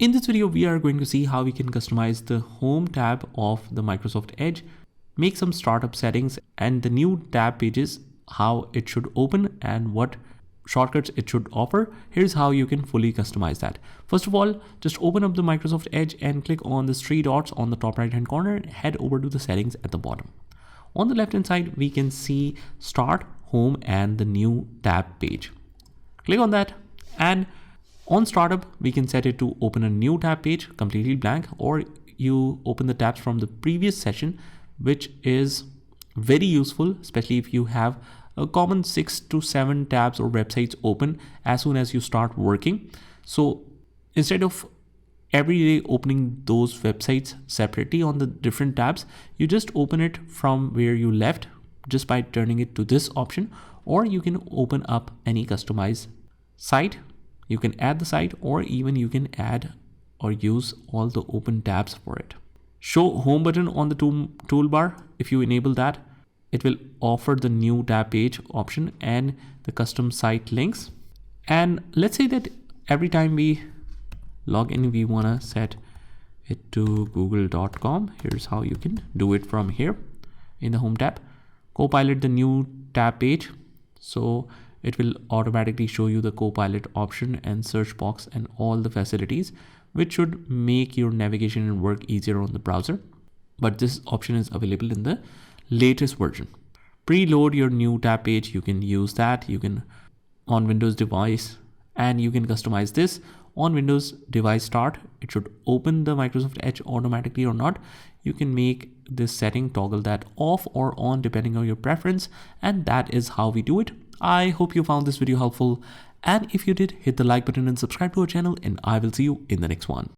In this video, we are going to see how we can customize the home tab of the Microsoft Edge, make some startup settings and the new tab pages, how it should open and what shortcuts it should offer. Here's how you can fully customize that. First of all, just open up the Microsoft Edge and click on the three dots on the top right hand corner and head over to the settings at the bottom. On the left hand side, we can see Start, Home and the new tab page. Click on that, and on startup, we can set it to open a new tab page completely blank, or you open the tabs from the previous session, which is very useful, especially if you have a common 6 to 7 tabs or websites open as soon as you start working. So instead of every day opening those websites separately on the different tabs, you just open it from where you left just by turning it to this option, or you can open up any customized site. You can add the site, or even you can add or use all the open tabs for it. Show home button on the toolbar. If you enable that, it will offer the new tab page option and the custom site links. And let's say that every time we log in, we want to set it to google.com. Here's how you can do it from here in the home tab. Copilot the new tab page. So it will automatically show you the Copilot option and search box and all the facilities, which should make your navigation and work easier on the browser. But this option is available in the latest version. Preload your new tab page. You can use that. You can on Windows device, and you can customize this on Windows device start. It should open the Microsoft Edge automatically or not. You can make this setting, toggle that off or on depending on your preference. And that is how we do it. I hope you found this video helpful, and if you did, hit the like button and subscribe to our channel, and I will see you in the next one.